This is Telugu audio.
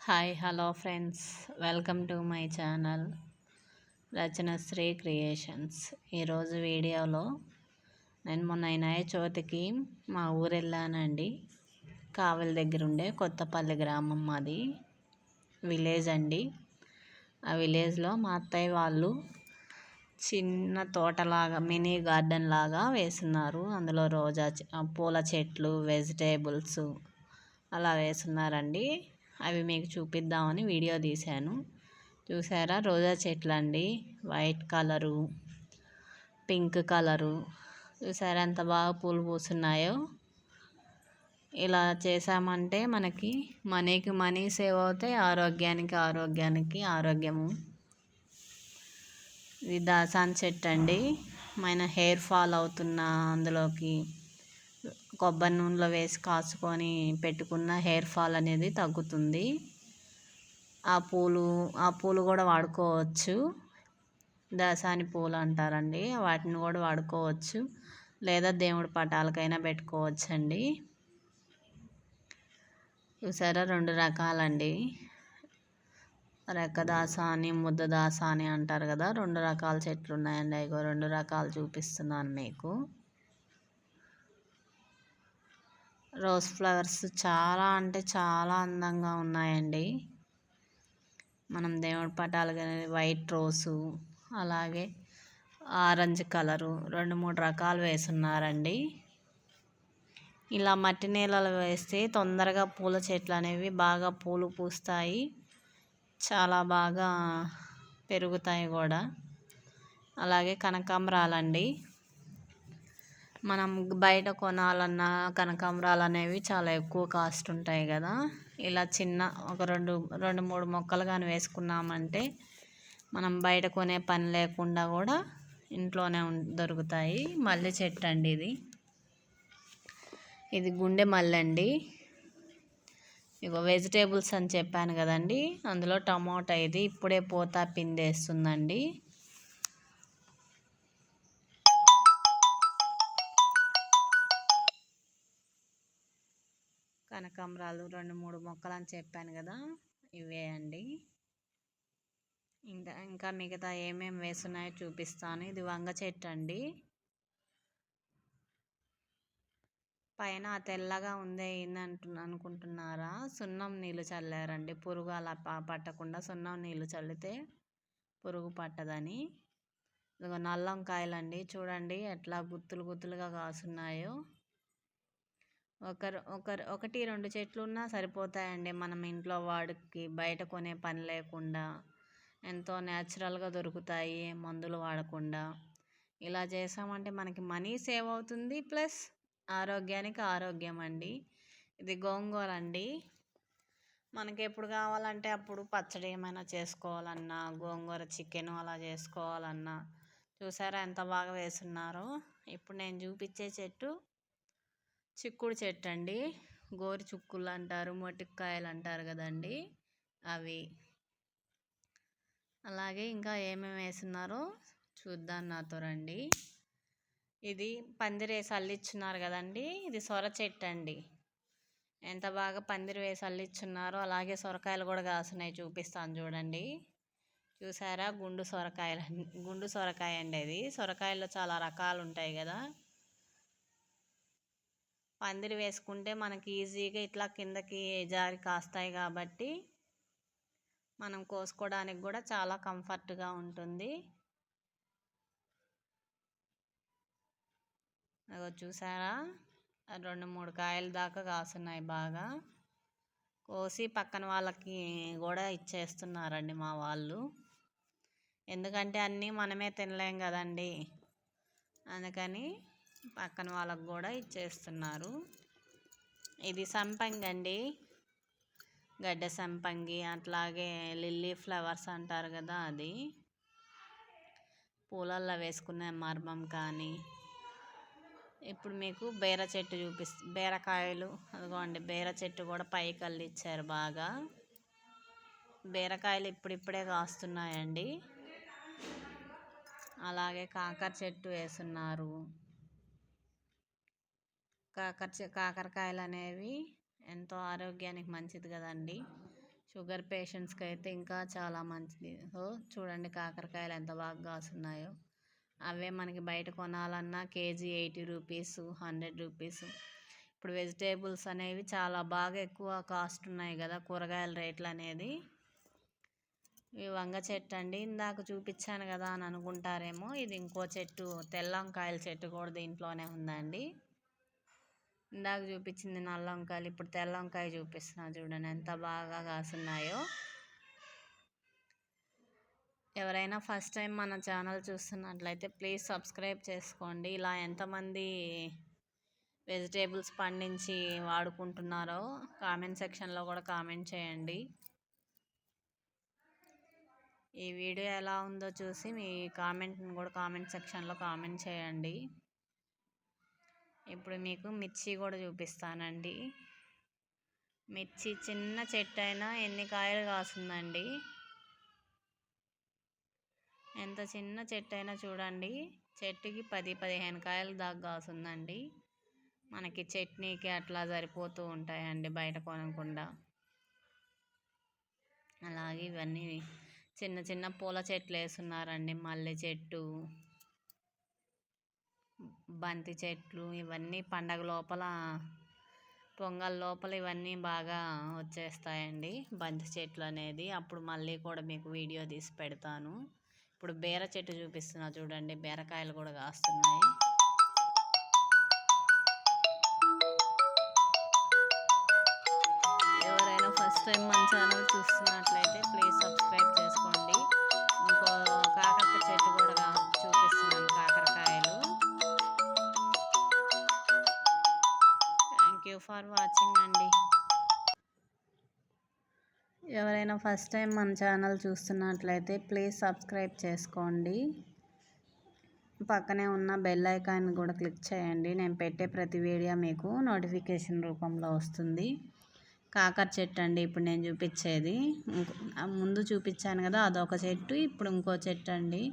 Hi hello friends, welcome to my channel Rachanasri creations. ఈరోజు వీడియోలో నేను మొన్న వినాయక చవితికి మా ఊరు వెళ్ళానండి. కావలి దగ్గర ఉండే కొత్తపల్లి గ్రామం మాది, విలేజ్ అండి. ఆ విలేజ్లో మా అత్తయ్య వాళ్ళు చిన్న తోటలాగా మినీ గార్డెన్ లాగా వేస్తున్నారు. అందులో రోజా పూల చెట్లు, వెజిటేబుల్స్ అలా వేస్తున్నారండి. అవి మీకు చూపిద్దామని వీడియో తీశాను. చూసారా, రోజా చెట్లు అండి, వైట్ కలరు, పింక్ కలరు. చూసారా ఎంత బాగా పూలు పూస్తున్నాయో. ఇలా చేసామంటే మనకి మనీకి మనీ సేవ్ అవుతాయి, ఆరోగ్యానికి ఆరోగ్యము. ఇది దాసాన్ చెట్టు అండి. మన హెయిర్ ఫాల్ అవుతున్న అందులోకి కొబ్బరి నూనెలో వేసి కాచుకొని పెట్టుకున్న హెయిర్ ఫాల్ అనేది తగ్గుతుంది. ఆ పూలు కూడా వాడుకోవచ్చు. దాసాని పూలు అంటారండి, వాటిని కూడా వాడుకోవచ్చు, లేదా దేవుడి పటాలకైనా పెట్టుకోవచ్చండి. చూసారా, 2 రకాలండి. రెక్క దాసాని, ముద్ద దాసాని అంటారు కదా. 2 రకాల చెట్లు ఉన్నాయండి. అయ్యో 2 రకాలు చూపిస్తున్నాను మీకు. రోజ్ ఫ్లవర్స్ చాలా అంటే చాలా అందంగా ఉన్నాయండి. మనం దేవుడి పటాలు వైట్ రోజు, అలాగే ఆరెంజ్ కలరు 2-3 రకాలు వేసున్నారండి. ఇలా మట్టి నేలలో వేస్తే తొందరగా పూల చెట్లు అనేవి బాగా పూలు పూస్తాయి, చాలా బాగా పెరుగుతాయి కూడా. అలాగే కనకాంబరాలండి, మనం బయట కొనాలన్నా కనకాంబరాలు అనేవి చాలా ఎక్కువ కాస్ట్ ఉంటాయి కదా. ఇలా చిన్న ఒక 2-3 మొక్కలు కానీ వేసుకున్నామంటే మనం బయట కొనే పని లేకుండా కూడా ఇంట్లోనే దొరుకుతాయి. మల్లె చెట్టు అండి ఇది గుండె మల్లె అండి. ఇగో వెజిటేబుల్స్ అని చెప్పాను కదండి, అందులో టమోటా ఇది ఇప్పుడే పోతా పిందేస్తుందండి. కనకాంబరాలు 2-3 మొక్కలు అని చెప్పాను కదా, ఇవే అండి. ఇంకా మిగతా ఏమేమి వేస్తున్నాయో చూపిస్తాను. ఇది వంగ చెట్టు అండి. పైన తెల్లగా ఉందే అనుకుంటున్నారా, సున్నం నీళ్ళు చల్లారండి. పురుగు అలా పట్టకుండా సున్నం నీళ్ళు చల్లితే పురుగు పట్టదని. ఇదిగో నల్లంకాయలండి, చూడండి ఎట్లా గుత్తులుగా కాసున్నాయో. 1-2 చెట్లు ఉన్నా సరిపోతాయండి. మనం ఇంట్లో వాడికి బయట కొనే పని లేకుండా ఎంతో న్యాచురల్గా దొరుకుతాయి, మందులు వాడకుండా. ఇలా చేసామంటే మనకి మనీ సేవ్ అవుతుంది, ప్లస్ ఆరోగ్యానికి ఆరోగ్యం అండి. ఇది గోంగూర అండి. మనకి ఎప్పుడు కావాలంటే అప్పుడు పచ్చడి ఏమైనా చేసుకోవాలన్నా, గోంగూర చికెన్ అలా చేసుకోవాలన్నా. చూసారా ఎంత బాగా వేస్తున్నారో. ఇప్పుడు నేను చూపించే చెట్టు చిక్కుడు చెట్టు అండి. గోరు చుక్కులు అంటారు, మొటిక్కాయలు అంటారు కదండి, అవి. అలాగే ఇంకా ఏమేమి వేస్తున్నారో చూద్దాం, నాతో రండి. ఇది పందిరి వేసి అల్లిచ్చున్నారు కదండి, ఇది సొర చెట్టు అండి. ఎంత బాగా పందిరి వేసి అల్లిచ్చున్నారో. అలాగే సొరకాయలు కూడా కాస్తున్నాయి, చూపిస్తాను చూడండి. చూసారా, గుండు సొరకాయ అండి. అది సొరకాయల్లో చాలా రకాలు ఉంటాయి కదా. పందిరి వేసుకుంటే మనకి ఈజీగా ఇట్లా కిందకి జారి కాస్తాయి కాబట్టి మనం కోసుకోవడానికి కూడా చాలా కంఫర్ట్గా ఉంటుంది. అదో చూసారా, 2-3 కాయల దాకా కాస్తున్నాయి. బాగా కోసి పక్కన వాళ్ళకి కూడా ఇచ్చేస్తున్నారండి మా వాళ్ళు. ఎందుకంటే అన్నీ మనమే తినలేం కదండి, అందుకని పక్కన వాళ్ళకు కూడా ఇచ్చేస్తున్నారు. ఇది సంపంగి అండి, గడ్డ సంపంగి. అట్లాగే లిల్లీ ఫ్లవర్స్ అంటారు కదా, అది పూలల్లో వేసుకునే మర్మం కానీ. ఇప్పుడు మీకు బీర చెట్టు బీరకాయలు, అదిగోండి బీర చెట్టు కూడా పైకి అల్లిచ్చారు బాగా. బీరకాయలు ఇప్పుడిప్పుడే కాస్తున్నాయండి. అలాగే కాకర చెట్టు వేస్తున్నారు. కాకరకాయలు అనేవి ఎంతో ఆరోగ్యానికి మంచిది కదండి. షుగర్ పేషెంట్స్కి అయితే ఇంకా చాలా మంచిది. సో చూడండి కాకరకాయలు ఎంత బాగా కాస్తున్నాయో. అవే మనకి బయట కొనాలన్నా కేజీ 80 రూపీస్, 100 రూపీస్. ఇప్పుడు వెజిటేబుల్స్ అనేవి చాలా బాగా ఎక్కువ కాస్ట్ ఉన్నాయి కదా, కూరగాయల రేట్లు అనేది. ఈ వంగ చెట్టు అండి, ఇందాక చూపించాను కదా అని అనుకుంటారేమో, ఇది ఇంకో చెట్టు, తెల్ల వంకాయల చెట్టు కూడా దీంట్లోనే ఉందండి. ఇందాక చూపించింది నల్ల వంకాయలు, ఇప్పుడు తెల్ల వంకాయ చూపిస్తున్నా చూడండి ఎంత బాగా కాస్తున్నాయో. ఎవరైనా ఫస్ట్ టైం మన ఛానల్ చూస్తున్నట్లయితే ప్లీజ్ సబ్స్క్రైబ్ చేసుకోండి. ఇలా ఎంతమంది వెజిటేబుల్స్ పండించి వాడుకుంటున్నారో కామెంట్ సెక్షన్లో కూడా కామెంట్ చేయండి. ఈ వీడియో ఎలా ఉందో చూసి మీ కామెంట్ని కూడా కామెంట్ సెక్షన్లో కామెంట్ చేయండి. ఇప్పుడు మీకు మిర్చి కూడా చూపిస్తానండి. మిర్చి చిన్న చెట్టు అయినా ఎన్ని కాయలు కాస్తుందండి. ఎంత చిన్న చెట్టు అయినా చూడండి, చెట్టుకి 10-15 కాయలు దాకా కాస్తుందండి. మనకి చట్నీకి అట్లా సరిపోతూ ఉంటాయండి బయట కొనకుండా. అలాగే ఇవన్నీ చిన్న చిన్న పూల చెట్లు వేస్తున్నారండి. మల్లె చెట్టు, బంతి చెట్లు, ఇవన్నీ పండగ లోపల, పొంగల్ లోపల ఇవన్నీ బాగా వచ్చేస్తాయండి బంతి చెట్లు అనేది. అప్పుడు మళ్ళీ కూడా మీకు వీడియో తీసి పెడతాను. ఇప్పుడు బీర చెట్టు చూపిస్తున్నా చూడండి, బీరకాయలు కూడా కాస్తున్నాయి. ఎవరైనా ఫస్ట్ టైం మన ఛానల్ చూస్తున్నట్లయితే ప్లీజ్ సబ్స్క్రైబ్ చేసుకోండి. ఇంకో కాకరకాయ చెట్టు కూడా చూపిస్తున్నాను, కాకరకాయలు. థ్యాంక్ యూ ఫర్ వాచింగ్ అండి. ఎవరైనా ఫస్ట్ టైం మన ఛానల్ చూస్తున్నట్లయితే ప్లీజ్ సబ్స్క్రైబ్ చేసుకోండి. పక్కనే ఉన్న బెల్ ఐకాన్ కూడా క్లిక్ చేయండి. నేను పెట్టే ప్రతి వీడియో మీకు నోటిఫికేషన్ రూపంలో వస్తుంది. కాకర చెట్టు అండి ఇప్పుడు నేను చూపించేది. ముందు చూపించాను కదా అదొక చెట్టు, ఇప్పుడు ఇంకో చెట్టు అండి.